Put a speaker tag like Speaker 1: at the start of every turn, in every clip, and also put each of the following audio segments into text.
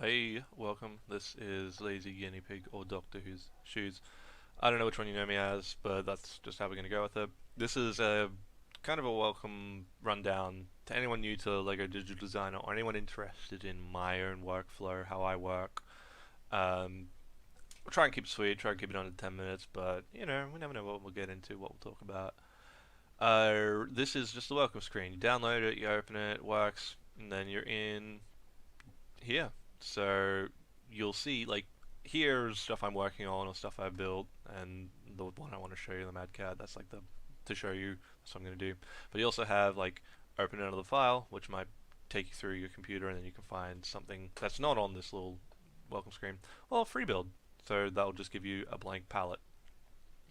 Speaker 1: Hi, welcome. This is Lazy Guinea Pig or Doctor Who's Shoes. I don't know which one you know me as, but that's just how we're going to go with it. This is a kind of a welcome rundown to anyone new to Lego Digital Designer or anyone interested in my own workflow, how I work. We'll try and keep it sweet, try and keep it under 10 minutes, but we never know what we'll get into, what we'll talk about. This is just the welcome screen. You download it, you open it, it works, and then you're in here. So you'll see like here's stuff I'm working on or stuff I've built, and the one I want to show you, the Mad Cat, that's like the to show you. That's what I'm going to do. But you also have like open another file, which might take you through your computer, and then you can find something that's not on this little welcome screen. Well, free build. So that'll just give you a blank palette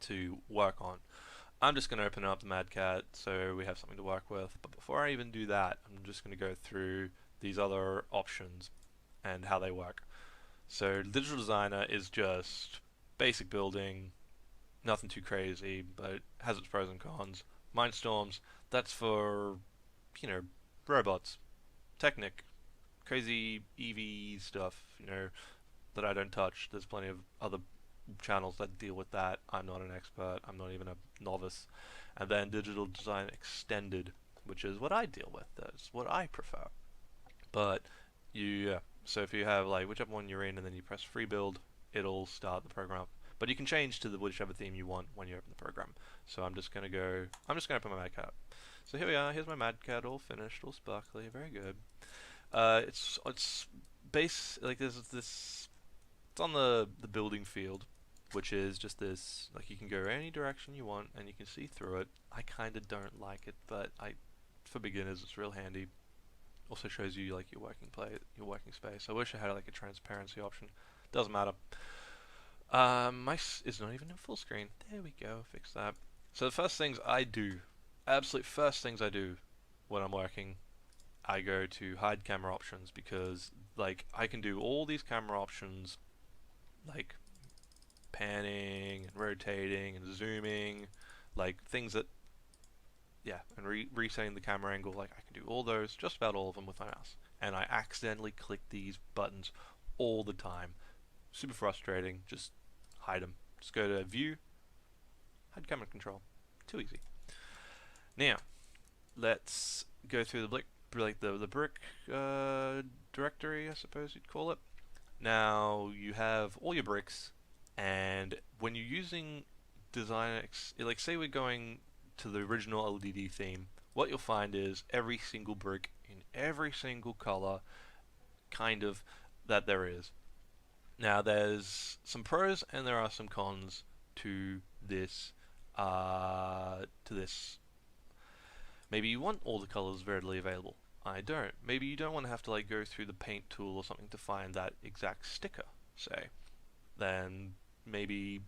Speaker 1: to work on. I'm just going to open up the Mad Cat so we have something to work with. But before I even do that, I'm just going to go through these other options and how they work. So Digital Designer is just basic building, nothing too crazy, but it has its pros and cons. Mindstorms, that's for, you know, robots, Technic, crazy EV stuff, that I don't touch. There's plenty of other channels that deal with that. I'm not an expert, I'm not even a novice. And then Digital Design Extended, which is what I deal with, that's what I prefer. But so if you have like whichever one you're in and then you press free build, it'll start the program up. But you can change to whichever theme you want when you open the program. So I'm just gonna open my Mad Cat. So here we are. Here's my Mad Cat, all finished, all sparkly, very good. It's base like there's this. It's on the building field, which is just this. Like you can go any direction you want and you can see through it. I kind of don't like it, but for beginners it's real handy. Also shows you like your working space. I wish I had like a transparency option. Doesn't matter. Mice is not even in full screen. There we go. Fix that. So the first things I do, absolute first things I do when I'm working, I go to hide camera options because like I can do all these camera options like panning and rotating and zooming, like things that and resetting the camera angle. Like I can do all those, just about all of them with my mouse. And I accidentally click these buttons all the time. Super frustrating. Just hide them. Just go to View, hide camera control. Too easy. Now, let's go through the brick directory, I suppose you'd call it. Now you have all your bricks, and when you're using Designer, like say we're going to the original LDD theme, what you'll find is every single brick in every single color, kind of, that there is. Now, there's some pros and there are some cons to this. To this, maybe you want all the colors readily available. I don't. Maybe you don't want to have to like go through the paint tool or something to find that exact sticker. Say, then maybe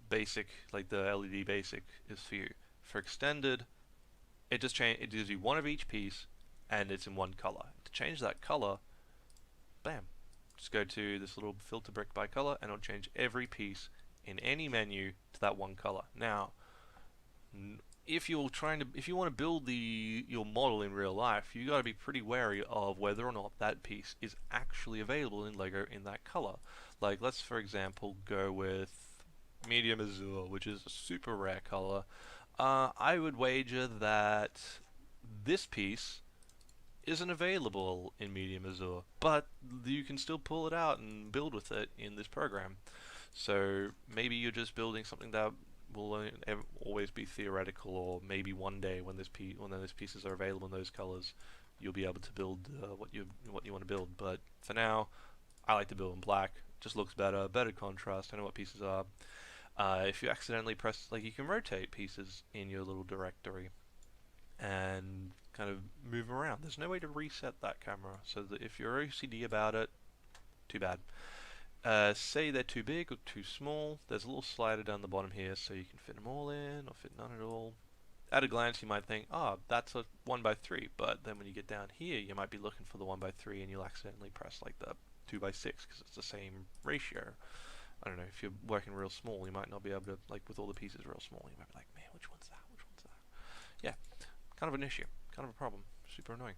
Speaker 1: basic, like the LED basic, is for you. For extended, it gives you one of each piece, and it's in one color. To change that color, bam, just go to this little filter brick by color, and it'll change every piece in any menu to that one color. Now, if you want to build your model in real life, you got to be pretty wary of whether or not that piece is actually available in Lego in that color. Like, let's for example go with medium azure, which is a super rare color. I would wager that this piece isn't available in medium azure, but you can still pull it out and build with it in this program. So maybe you're just building something that will always be theoretical, or maybe one day when those pieces are available in those colors, you'll be able to build what you want to build. But for now, I like to build in black. Just looks better contrast. I know what pieces are. If you accidentally press, like you can rotate pieces in your little directory and kind of move around. There's no way to reset that camera, so that if you're OCD about it, too bad. Say they're too big or too small, there's a little slider down the bottom here so you can fit them all in or fit none at all. At a glance you might think, oh, that's a 1x3, but then when you get down here you might be looking for the 1x3 and you'll accidentally press like the 2x6 because it's the same ratio. I don't know, if you're working real small, you might not be able to, like with all the pieces real small, you might be like, man, which one's that? Yeah, kind of an issue, kind of a problem, super annoying.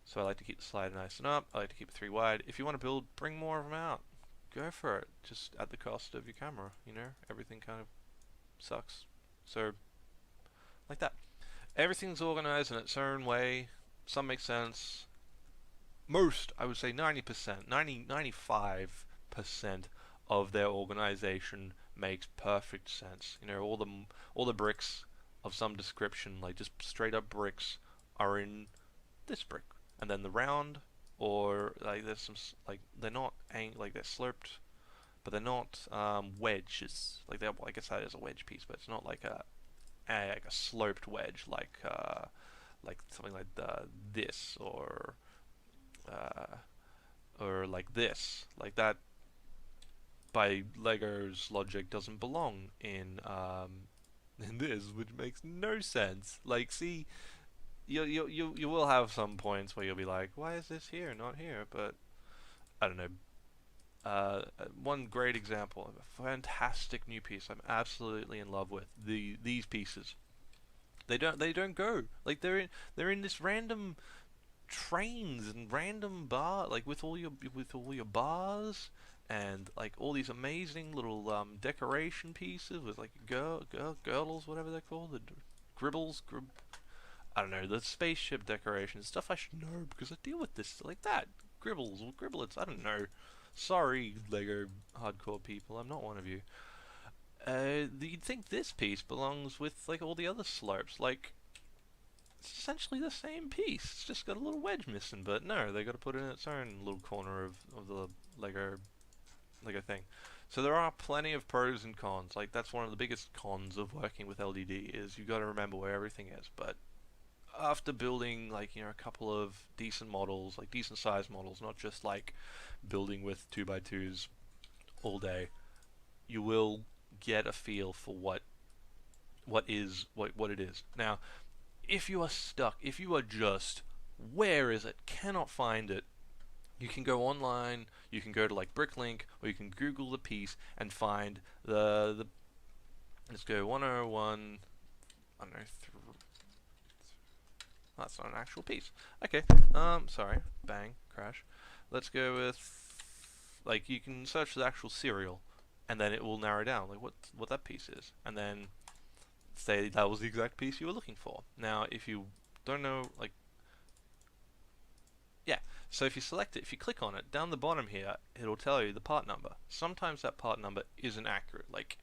Speaker 1: So I like to keep the slider nice and up. I like to keep it 3 wide. If you want to build, bring more of them out. Go for it. Just at the cost of your camera, you know? Everything kind of sucks. So, like that. Everything's organized in its own way. Some make sense. Most, I would say 90%, 95% of their organization makes perfect sense. You know, all the bricks of some description, like just straight up bricks, are in this brick, and then the round, or like there's some like they're not like they're sloped, but they're not wedges. Like that, well, I guess that is a wedge piece, but it's not like like a sloped wedge, like something like this, uh, or like this, like that. By Lego's logic, doesn't belong in in this, which makes no sense. Like, see, you will have some points where you'll be like, why is this here, not here? But I don't know. One great example of a fantastic new piece I'm absolutely in love with. These pieces. They don't go. Like they're in this random trains and random bar, like with all your bars and like all these amazing little decoration pieces with like girdles, whatever they're called, the gribbles, I don't know, the spaceship decorations, stuff I should know because I deal with this like that. Gribbles or griblets, I don't know. Sorry, Lego hardcore people, I'm not one of you. You'd think this piece belongs with like all the other slopes, like it's essentially the same piece. It's just got a little wedge missing, but no, they got to put it in its own little corner of the Lego thing. So there are plenty of pros and cons. Like that's one of the biggest cons of working with LDD is you got to remember where everything is. But after building like a couple of decent models, like decent sized models, not just like building with 2x2s all day, you will get a feel for what it is. Now, if you are stuck, if you are just, where is it, cannot find it, you can go online, you can go to like Bricklink, or you can Google the piece and find the let's go 101, I don't know, that's not an actual piece. Okay, sorry, bang, crash. Let's go with, like, you can search the actual serial, and then it will narrow down, like, what that piece is, and then say that was the exact piece you were looking for. Now, if you don't know, like, yeah, so if you select it, if you click on it, down the bottom here, it'll tell you the part number. Sometimes that part number isn't accurate, like,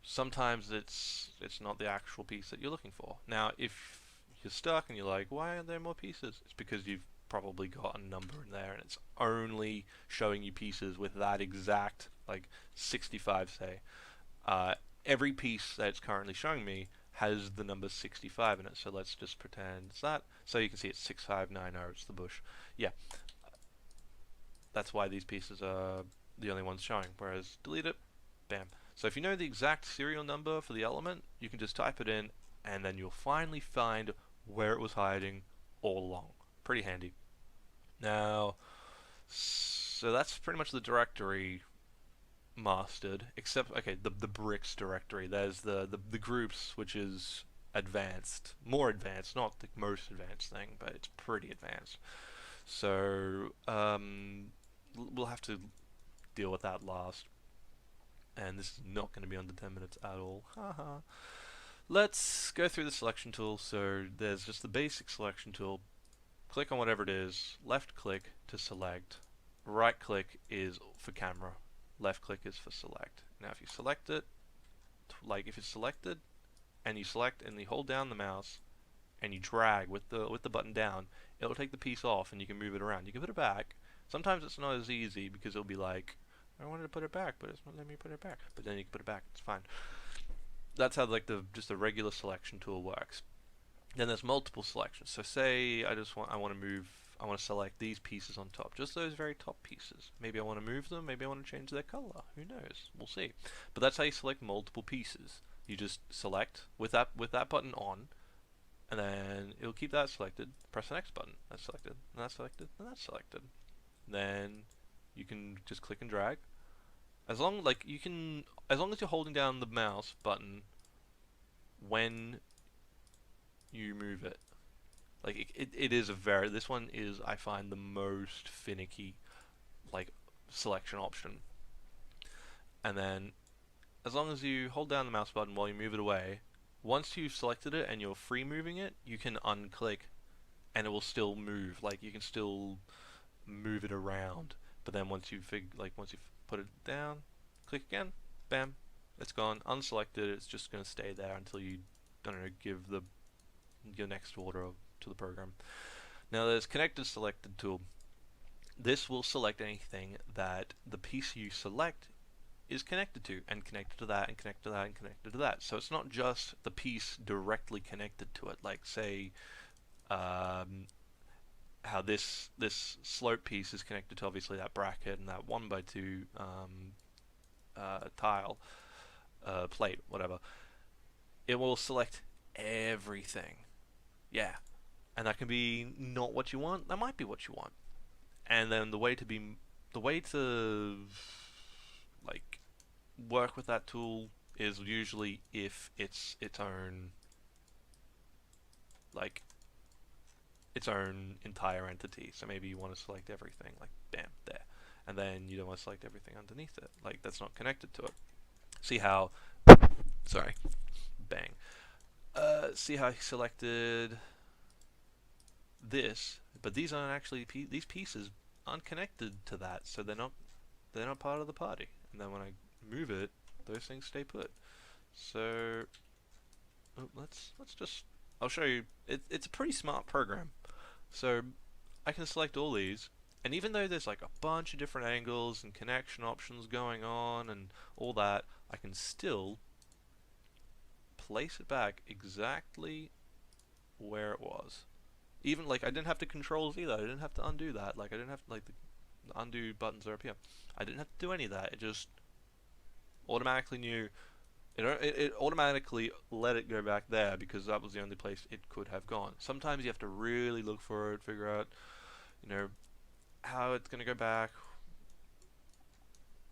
Speaker 1: sometimes it's not the actual piece that you're looking for. Now, if you're stuck and you're like, why aren't there more pieces? It's because you've probably got a number in there and it's only showing you pieces with that exact, like, 65, say. Every piece that it's currently showing me has the number 65 in it, so let's just pretend it's that. So you can see it's 6590, it's the bush. Yeah, that's why these pieces are the only ones showing, whereas delete it, bam. So if you know the exact serial number for the element, you can just type it in, and then you'll finally find where it was hiding all along. Pretty handy. Now, so that's pretty much the directory mastered, except, okay, the bricks directory. There's the groups, which is advanced, more advanced, not the most advanced thing, but it's pretty advanced. So we'll have to deal with that last, and this is not going to be under 10 minutes at all. Haha. Let's go through the selection tool. So there's just the basic selection tool. Click on whatever it is, left click to select, right click is for camera, left click is for select. Now if you select it, like if it's selected, and you select and you hold down the mouse, and you drag with the button down, it'll take the piece off and you can move it around. You can put it back. Sometimes it's not as easy because it'll be like, I wanted to put it back, but it's not letting me put it back. But then you can put it back, it's fine. That's how like just the regular selection tool works. Then there's multiple selections. So say I want to select these pieces on top, just those very top pieces. Maybe I want to move them, maybe I want to change their color. Who knows? We'll see. But that's how you select multiple pieces. You just select with that button on, and then it'll keep that selected. Press the next button. That's selected, and that's selected, and that's selected. Then you can just click and drag. As long as you're holding down the mouse button when you move it. Like it is a very, this one is, I find, the most finicky like selection option. And then as long as you hold down the mouse button while you move it away, once you've selected it and you're free moving it, you can unclick and it will still move. Like you can still move it around. But then once you've put it down, click again, bam, it's gone. Unselected, it's just going to stay there until you, I don't know, give the your next order to the program. Now there's connected selected tool. This will select anything that the piece you select is connected to, and connected to that, and connected to that, and connected to that. So it's not just the piece directly connected to it. Like say, how this slope piece is connected to obviously that bracket and that 1x2 tile plate, whatever. It will select everything. Yeah, and that can be not what you want. That might be what you want. And then the way to like work with that tool is usually if it's its own like its own entire entity. So maybe you want to select everything, like bam, there, and then you don't want to select everything underneath it, like that's not connected to it. See how? Sorry, bang. See how I selected this, but these aren't actually these pieces aren't connected to that, so they're not part of the party. And then when I move it, those things stay put. So let's just, I'll show you. It's a pretty smart program. So I can select all these, and even though there's like a bunch of different angles and connection options going on and all that, I can still place it back exactly where it was. Even like I didn't have to controls either. I didn't have to undo that. Like I didn't have to, like the undo buttons are up here. I didn't have to do any of that. It just automatically knew. It automatically let it go back there because that was the only place it could have gone. Sometimes you have to really look for it, figure out, you know, how it's going to go back.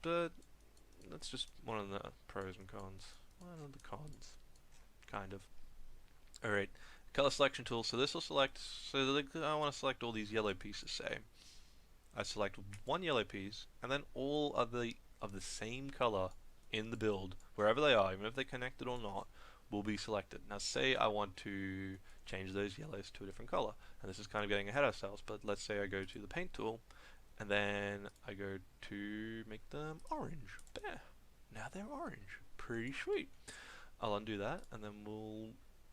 Speaker 1: But that's just one of the pros and cons. One of the cons, kind of. Alright, color selection tool. So this will select, so I want to select all these yellow pieces, say. I select one yellow piece, and then all of the same color in the build, wherever they are, even if they're connected or not, will be selected. Now say I want to change those yellows to a different color, and this is kind of getting ahead of ourselves, but let's say I go to the paint tool, and then I go to make them orange. There. Now they're orange. Pretty sweet. I'll undo that, and then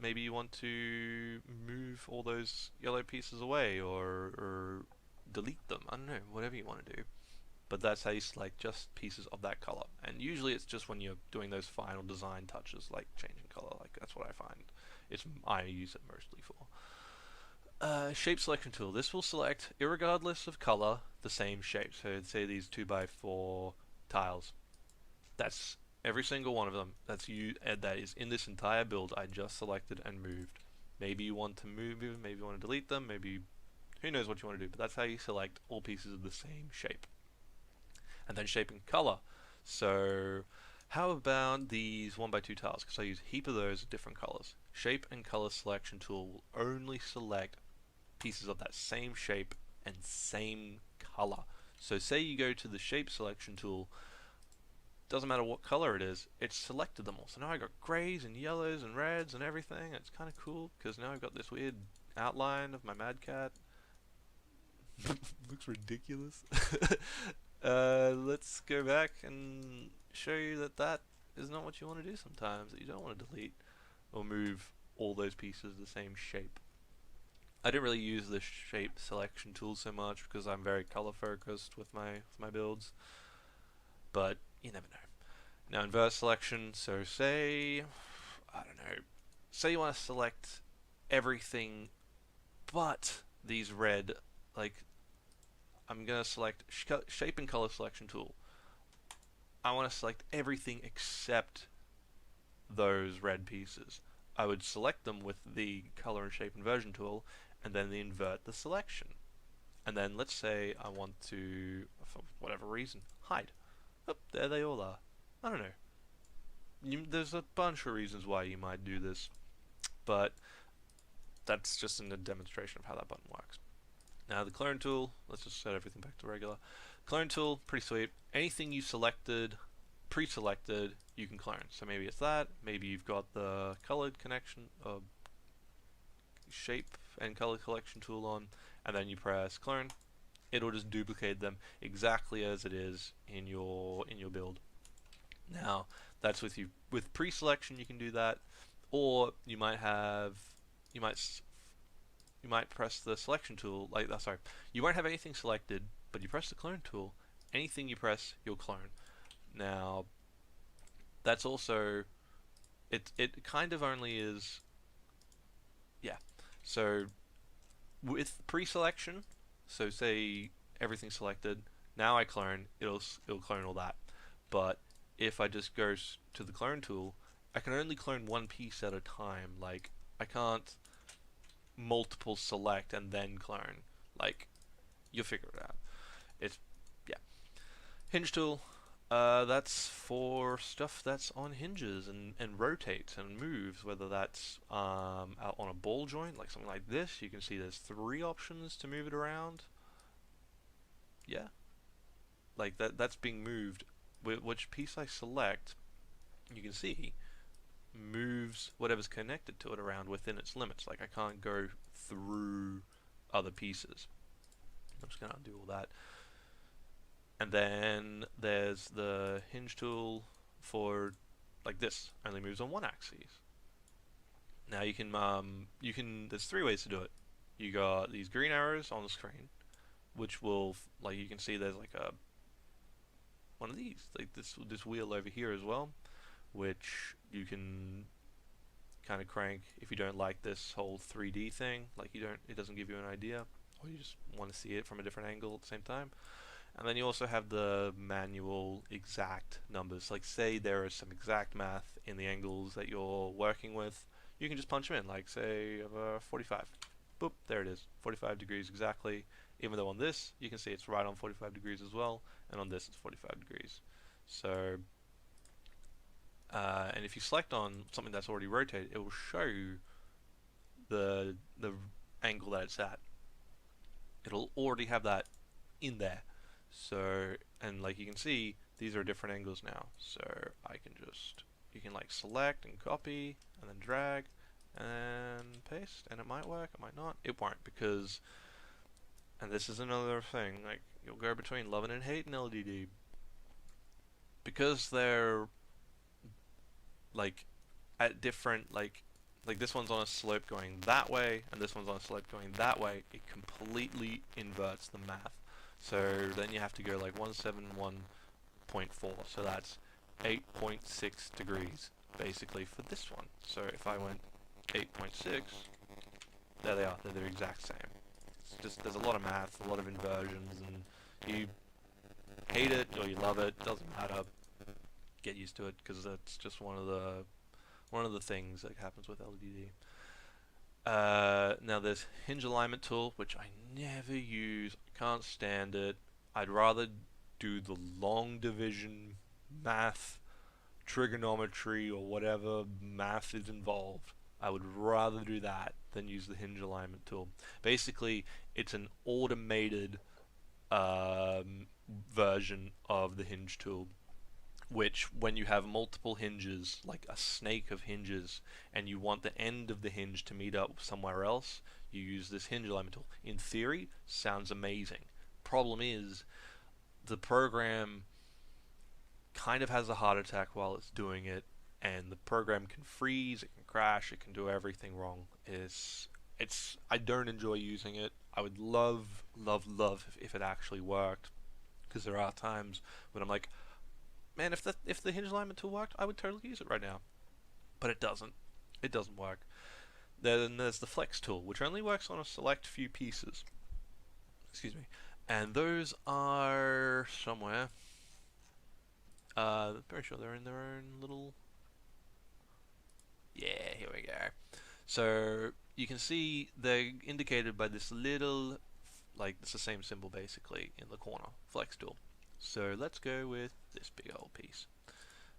Speaker 1: maybe you want to move all those yellow pieces away, or delete them. I don't know, whatever you want to do. But that's how you select just pieces of that color. And usually it's just when you're doing those final design touches, like changing color. Like that's what I find. I use it mostly for. Shape selection tool. This will select, irregardless of color, the same shape. So say these 2x4 tiles. That's every single one of them. That is in this entire build. I just selected and moved. Maybe you want to move them. Maybe you want to delete them. Maybe who knows what you want to do. But that's how you select all pieces of the same shape. And then shape and color. So how about these 1x2 tiles? Because I use a heap of those of different colors. Shape and color selection tool will only select pieces of that same shape and same color. So say you go to the shape selection tool, doesn't matter what color it is, it's selected them all. So now I got grays and yellows and reds and everything. It's kind of cool because now I've got this weird outline of my mad cat. Looks ridiculous. Let's go back and show you that is not what you want to do sometimes, that you don't want to delete or move all those pieces the same shape. I didn't really use the shape selection tool so much because I'm very color focused with my builds, but you never know. Now inverse selection, so say, I don't know, say you want to select everything but these red, like I'm going to select shape and color selection tool. I want to select everything except those red pieces. I would select them with the color and shape inversion tool and then invert the selection. And then let's say I want to, for whatever reason, hide. Oh, there they all are. I don't know. There's a bunch of reasons why you might do this, but that's just in a demonstration of how that button works. Now the clone tool, let's just set everything back to regular. Clone tool, pretty sweet. Anything you selected, pre-selected, you can clone. So maybe it's that, maybe you've got the colored connection, shape and color collection tool on, and then you press clone. It'll just duplicate them exactly as it is in your build. Now that's with pre-selection you can do that, or you might press the selection tool sorry, you won't have anything selected, but you press the clone tool, anything you press you'll clone. Now that's also it kind of only is, yeah, so with pre-selection, so say everything's selected, now I clone, it'll clone all that. But if I just go to the clone tool, I can only clone one piece at a time. Like, I can't multiple select and then clone. Like, you'll figure it out. It's, yeah. Hinge tool, that's for stuff that's on hinges and rotates and moves, whether that's out on a ball joint, like something like this. You can see there's 3 options to move it around. Yeah. Like, that's being moved. Which piece I select, you can see, moves whatever's connected to it around within its limits. Like, I can't go through other pieces. I'm just going to undo all that. And then there's the hinge tool for, like this, only moves on one axis. Now you can, there's 3 ways to do it. You got these green arrows on the screen, which will, like, you can see there's like one of these, like this wheel over here as well, which you can kind of crank if you don't like this whole 3D thing, like it doesn't give you an idea, or you just want to see it from a different angle at the same time. And then you also have the manual exact numbers, like say there is some exact math in the angles that you're working with, you can just punch them in, like say 45, boop, there it is, 45 degrees exactly, even though on this you can see it's right on 45 degrees as well, and on this it's 45 degrees. So and if you select on something that's already rotated, it will show you the angle that it's at. It'll already have that in there. So, and like you can see, these are different angles now. So you can like select and copy and then drag and paste, and it might work, it might not. It won't, because, and this is another thing, like you'll go between loving and hating LDD, because they're like at different, like this one's on a slope going that way and this one's on a slope going that way, it completely inverts the math. So then you have to go like 171.4, so that's 8.6 degrees basically for this one. So if I went 8.6, there they are, they're the exact same. It's just, there's a lot of math, a lot of inversions, and you hate it or you love it, doesn't matter, get used to it, because that's just one of the things that happens with LDD. Now there's hinge alignment tool, which I never use, I can't stand it. I'd rather do the long division math, trigonometry, or whatever math is involved. I would rather do that than use the hinge alignment tool. Basically, it's an automated version of the hinge tool, which when you have multiple hinges, like a snake of hinges, and you want the end of the hinge to meet up somewhere else, you use this hinge alignment tool. In theory, sounds amazing. Problem is, the program kind of has a heart attack while it's doing it, and the program can freeze, it can crash, it can do everything wrong. I don't enjoy using it. I would love if it actually worked, because there are times when I'm like, man, if the hinge alignment tool worked, I would totally use it right now. But it doesn't. It doesn't work. Then there's the flex tool, which only works on a select few pieces. Excuse me. And those are somewhere. I'm pretty sure they're in their own little... Yeah, here we go. So you can see they're indicated by this little, like it's the same symbol basically in the corner, flex tool. So let's go with this big old piece.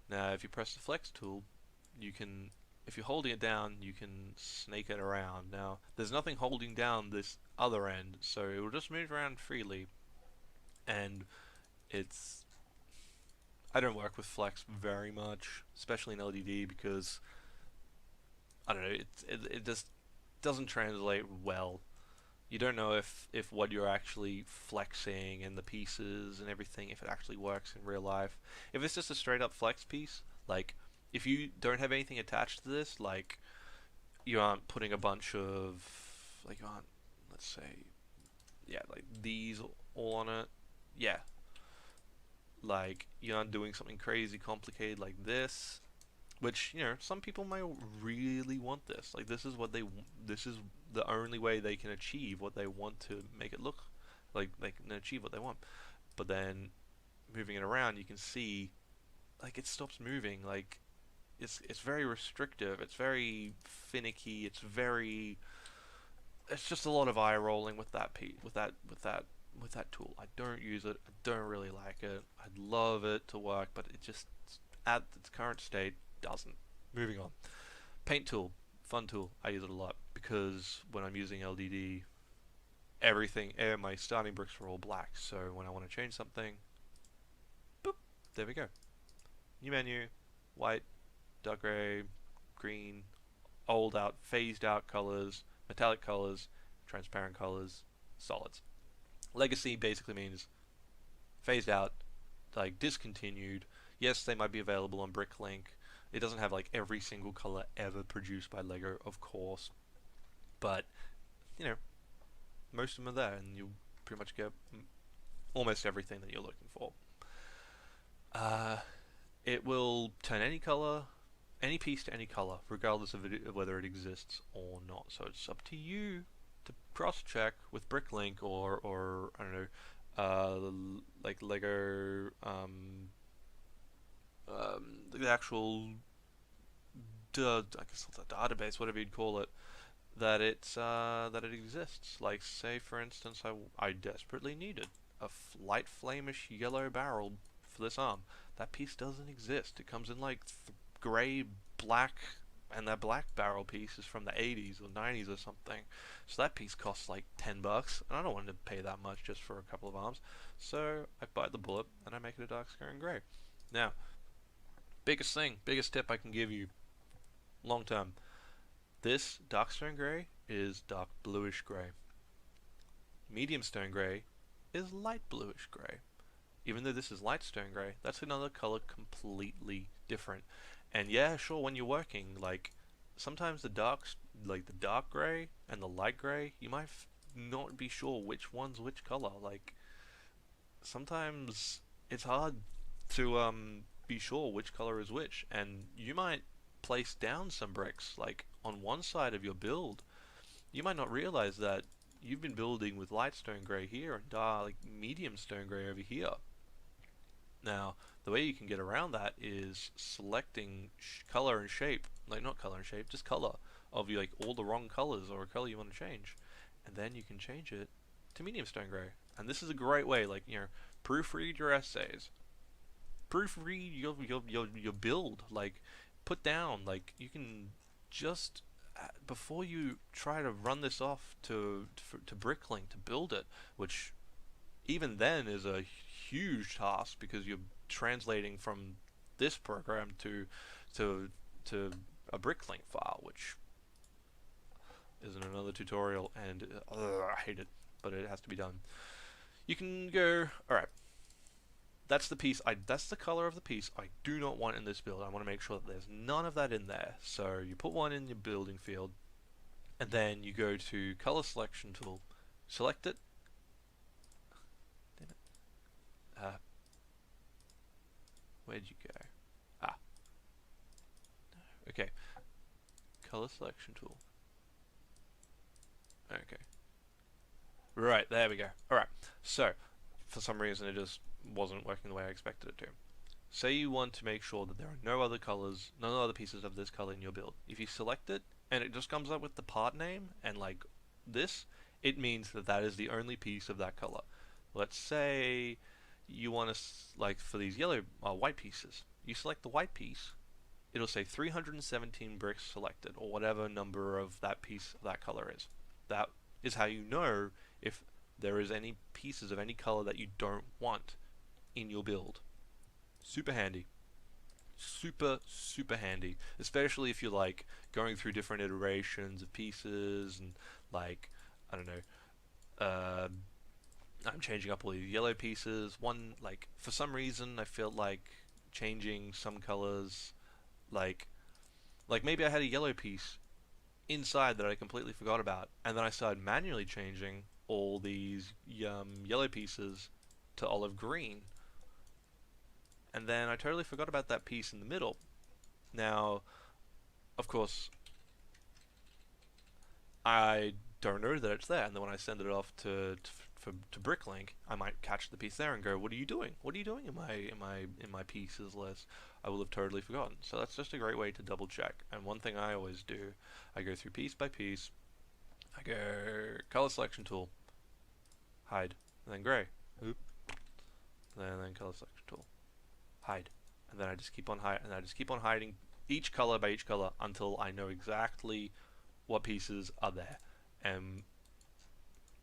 Speaker 1: Now if you press the flex tool, you can, if you're holding it down, you can snake it around. Now, there's nothing holding down this other end, so it will just move around freely. And it's I don't work with flex very much, especially in LDD, because I don't know, it just doesn't translate well. You don't know if what you're actually flexing and the pieces and everything, if it actually works in real life. If it's just a straight up flex piece, like if you don't have anything attached to this, like you aren't putting a bunch of, like you aren't, let's say, yeah, like these all on it, yeah, like you're not doing something crazy complicated like this, which some people might really want this. Like this is the only way they can achieve what they want to make it look like they can achieve what they want. But then moving it around, you can see like it stops moving. Like it's very restrictive. It's very finicky. It's just a lot of eye rolling with that with that tool. I don't use it. I don't really like it. I'd love it to work, but it just at its current state doesn't. Moving on. Paint tool, fun tool. I use it a lot because when I'm using LDD, my starting bricks are all black. So when I want to change something, boop, there we go. New menu, white, dark gray, green, phased out colors, metallic colors, transparent colors, solids. Legacy basically means phased out, like discontinued. Yes, they might be available on Bricklink. It doesn't have like every single color ever produced by Lego, of course, but you know, most of them are there, and you'll pretty much get almost everything that you're looking for. Uh, it will turn any color, any piece to any color, regardless of whether it exists or not. So it's up to you to cross-check with Bricklink or I don't know, like Lego, the actual, I guess the database, whatever you'd call it, that it exists. Like say for instance, I desperately needed a light flamish yellow barrel for this arm. That piece doesn't exist. It comes in like gray, black, and that black barrel piece is from the 80s or 90s or something. So that piece costs like $10, and I don't want to pay that much just for a couple of arms. So I bite the bullet and I make it a dark scaring gray. Now, biggest tip I can give you, long term. This dark stone gray is dark bluish gray. Medium stone gray is light bluish gray. Even though this is light stone gray, that's another color completely different. And yeah, sure, when you're working, like sometimes the dark gray and the light gray, you might not be sure which one's which color. Like sometimes it's hard to be sure which color is which, and you might place down some bricks like on one side of your build. You might not realize that you've been building with light stone gray here and dark medium stone gray over here. Now, the way you can get around that is selecting color and shape, like not color and shape, just color of like all the wrong colors or a color you want to change, and then you can change it to medium stone gray. And this is a great way, like proofread your essays, proofread your build, like put down, like you can just before you try to run this off to Bricklink to build it, which even then is a huge task because you're translating from this program to a Bricklink file, which isn't another tutorial, and I hate it, but it has to be done. You can go, all right. That's the piece. That's the color of the piece I do not want in this build. I want to make sure that there's none of that in there. So you put one in your building field, and then you go to color selection tool, select it. Damn it. Where'd you go? Ah. Okay. Color selection tool. Okay. Right, there we go. Alright. So, for some reason it just wasn't working the way I expected it to. Say you want to make sure that there are no other colors, no other pieces of this color in your build. If you select it, and it just comes up with the part name, and like this, it means that that is the only piece of that color. Let's say you want to, like for these white pieces, you select the white piece, it'll say 317 bricks selected, or whatever number of that piece of that color is. That is how you know if there is any pieces of any color that you don't want in your build. Super handy. Super, super handy. Especially if you're like going through different iterations of pieces and like, I don't know, I'm changing up all these yellow pieces. One, like, for some reason I felt like changing some colors, like, maybe I had a yellow piece inside that I completely forgot about, and then I started manually changing all these yellow pieces to olive green, and then I totally forgot about that piece in the middle. Now, of course, I don't know that it's there, and then when I send it off to Bricklink, I might catch the piece there and go, "What are you doing? What are you doing in my pieces list?" I will have totally forgotten. So that's just a great way to double check. And one thing I always do, I go through piece by piece. I go color selection tool, hide, and then gray, oop, and then color selection tool, hide, and then I just keep on hiding each color by each color until I know exactly what pieces are there and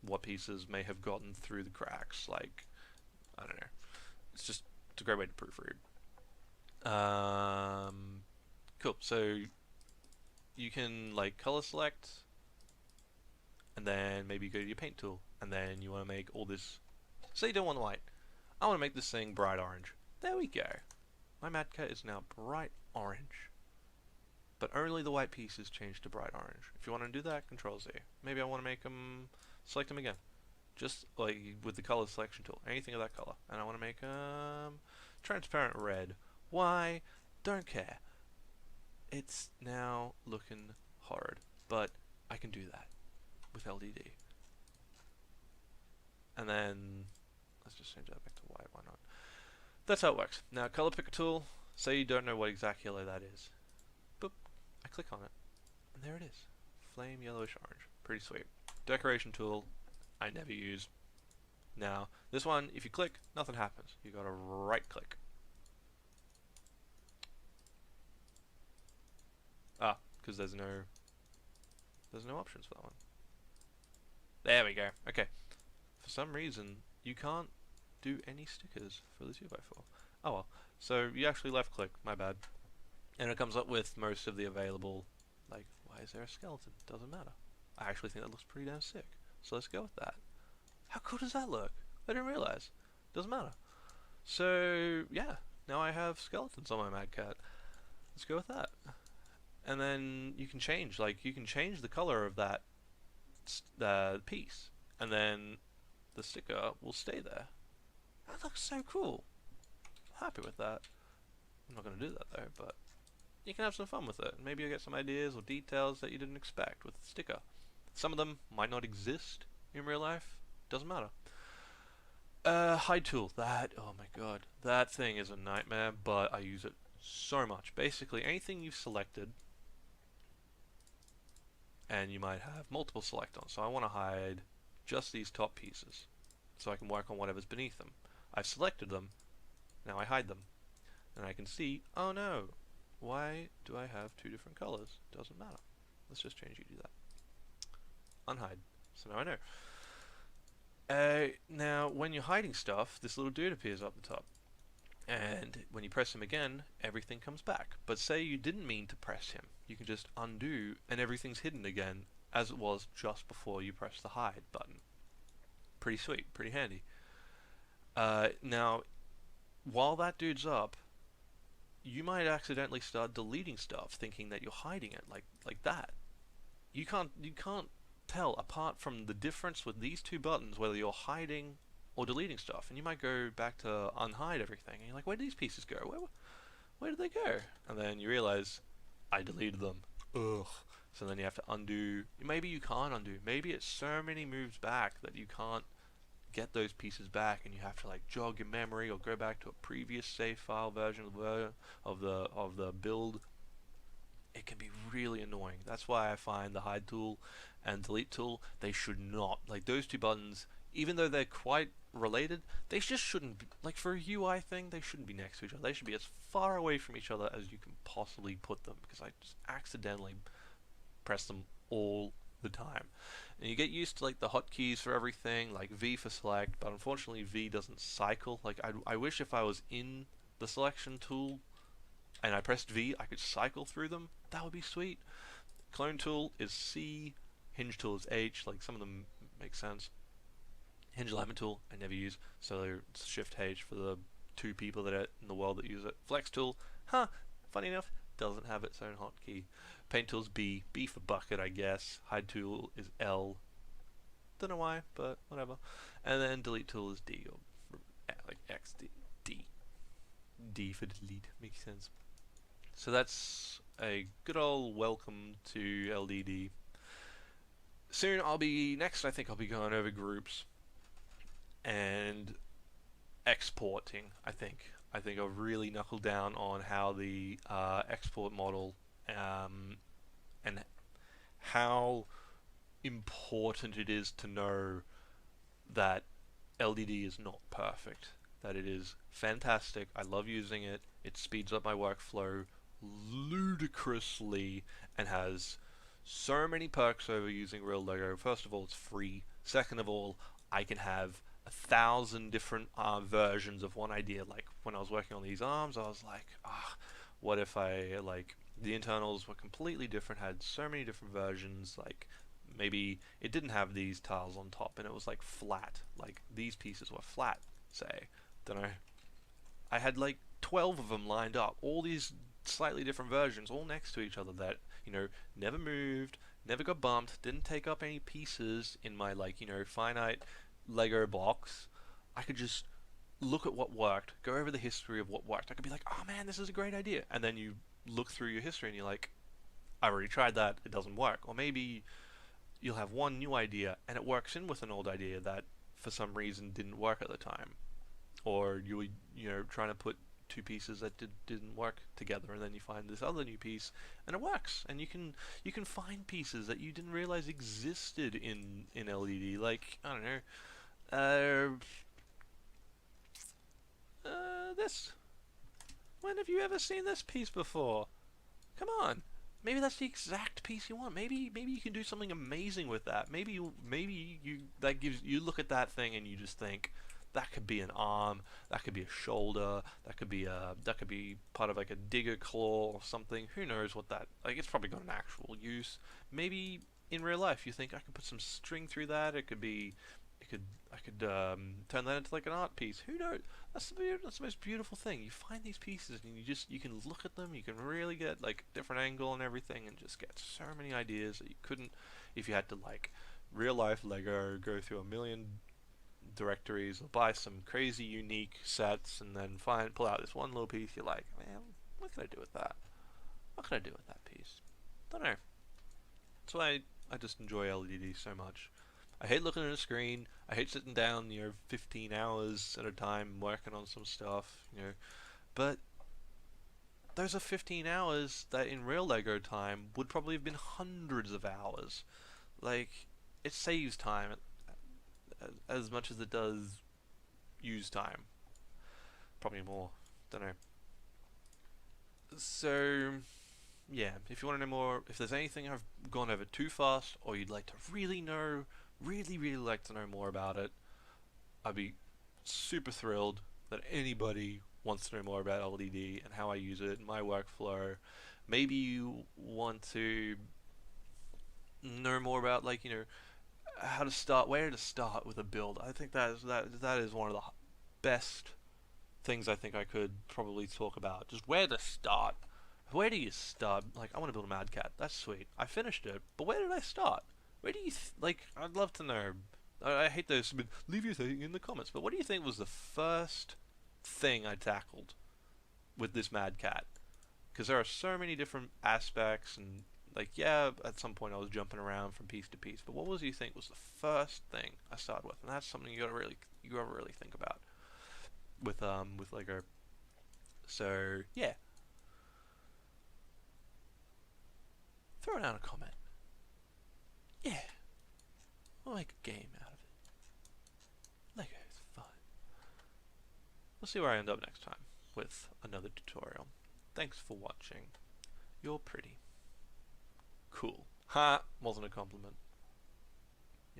Speaker 1: what pieces may have gotten through the cracks. Like, I don't know. It's a great way to proofread. Cool. So you can like color select, and then maybe go to your paint tool, and then you want to make all this. Say you don't want white. I want to make this thing bright orange. There we go. My Mad Cat is now bright orange. But only the white pieces change to bright orange. If you want to do that, Control Z. Maybe I want to make them, select them again. Just like with the color selection tool, anything of that color. And I want to make transparent red. Why? Don't care. It's now looking hard, but I can do that with LDD. And then let's just change that back to white. Why not? That's how it works. Now, color picker tool. Say you don't know what exact yellow that is. Boop. I click on it, and there it is. Flame yellowish orange. Pretty sweet. Decoration tool. I never use. Now, this one, if you click, nothing happens. You gotta right click. Ah, because there's no options for that one. There we go. Okay. For some reason, you can't do any stickers for the 2x4. Oh well. So you actually left click, my bad. And it comes up with most of the available, like, why is there a skeleton? Doesn't matter. I actually think that looks pretty damn sick. So let's go with that. How cool does that look? I didn't realize. Doesn't matter. So, yeah. Now I have skeletons on my Mad Cat. Let's go with that. And then you can change, the color of that piece. And then the sticker will stay there. That looks so cool. I'm happy with that. I'm not going to do that though, but you can have some fun with it. Maybe you'll get some ideas or details that you didn't expect with the sticker. Some of them might not exist in real life. Doesn't matter. Hide tool. Oh my god. That thing is a nightmare, but I use it so much. Basically, anything you've selected, and you might have multiple select on. So I want to hide just these top pieces, so I can work on whatever's beneath them. I've selected them. Now I hide them. And I can see, oh no, why do I have two different colors? Doesn't matter. Let's just change you to that. Unhide. So now I know. Now, when you're hiding stuff, this little dude appears up the top. And when you press him again, everything comes back. But say you didn't mean to press him. You can just undo, and everything's hidden again, as it was just before you press the hide button. Pretty sweet, pretty handy. Now, while that dude's up, you might accidentally start deleting stuff, thinking that you're hiding it, like that. You can't tell apart from the difference with these two buttons whether you're hiding or deleting stuff. And you might go back to unhide everything, and you're like, where did these pieces go? Where did they go? And then you realize, I deleted them. Ugh. So then you have to undo. Maybe you can't undo. Maybe it's so many moves back that you can't get those pieces back, and you have to like jog your memory or go back to a previous save file version of the build. It can be really annoying. That's why I find the hide tool and delete tool, they should not, like those two buttons, even though they're quite related, they just shouldn't be, like for a UI thing, they shouldn't be next to each other. They should be as far away from each other as you can possibly put them, because I just accidentally press them all the time. And you get used to like the hotkeys for everything, like V for select, but unfortunately V doesn't cycle. Like I wish if I was in the selection tool and I pressed V, I could cycle through them. That would be sweet. Clone tool is C, hinge tool is H. Like some of them make sense. Hinge alignment tool I never use, so it's Shift H for the 2 people that are in the world that use it. Flex tool, funny enough, doesn't have its own hotkey. Paint tool's B, B for bucket, I guess. Hide tool is L. Don't know why, but whatever. And then delete tool is D, or like X, D. D for delete, makes sense. So that's a good old welcome to LDD. Soon I think I'll be going over groups and exporting. I think I'll really knuckle down on how the export model and how important it is to know that LDD is not perfect, that it is fantastic. I love using it. It speeds up my workflow ludicrously and has so many perks over using real Lego. First of all, it's free. Second of all, I can have 1,000 different versions of one idea. Like when I was working on these arms, I was like, what if I like the internals were completely different, had so many different versions, like maybe it didn't have these tiles on top and it was like flat, like these pieces were flat, say. Don't know. I had like 12 of them lined up, all these slightly different versions all next to each other that, never moved, never got bumped, didn't take up any pieces in my like, finite Lego box. I could just look at what worked, go over the history of what worked. I could be like, oh man, this is a great idea. And then you look through your history and you're like, I already tried that, it doesn't work. Or maybe you'll have one new idea and it works in with an old idea that for some reason didn't work at the time. Or you were, trying to put 2 pieces that didn't work together, and then you find this other new piece and it works, and you can find pieces that you didn't realize existed in LDD. Like, I don't know, this. When have you ever seen this piece before? Come on. Maybe that's the exact piece you want. Maybe you can do something amazing with that. Maybe you that gives you look at that thing and you just think that could be an arm, that could be a shoulder, that could be part of like a digger claw or something. Who knows what that, like, it's probably got an actual use. Maybe in real life you think I could put some string through that. I could turn that into like an art piece. Who knows? That's the most beautiful thing. You find these pieces and you can look at them. You can really get like different angle and everything, and just get so many ideas that you couldn't if you had to like real life Lego go through a million directories or buy some crazy unique sets and then pull out this one little piece. You're like, man, what can I do with that? What can I do with that piece? Don't know. That's why I just enjoy LDD so much. I hate looking at a screen. I hate sitting down, 15 hours at a time working on some stuff, But those are 15 hours that in real Lego time would probably have been hundreds of hours. Like, it saves time as much as it does use time. Probably more. Don't know. So, yeah, if you want to know more, if there's anything I've gone over too fast, or you'd like to really know, really like to know more about it, I'd be super thrilled that anybody wants to know more about LDD and how I use it, my workflow. Maybe you want to know more about, like, how to start, where to start with a build. I think that is one of the best things I think I could probably talk about. Just where to start. Where do you start? Like, I want to build a Mad Cat. That's sweet. I finished it, but where did I start? Where do you like? I'd love to know. I hate those. But leave your thing in the comments. But what do you think was the first thing I tackled with this Mad Cat? Because there are so many different aspects, and like, yeah, at some point I was jumping around from piece to piece. But what was you think was the first thing I started with? And that's something you gotta really think about with Lego. So yeah, throw down a comment. Yeah, we'll make a game out of it. we'll see where I end up next time with another tutorial. Thanks for watching. You're pretty. Cool. Ha! Wasn't a compliment.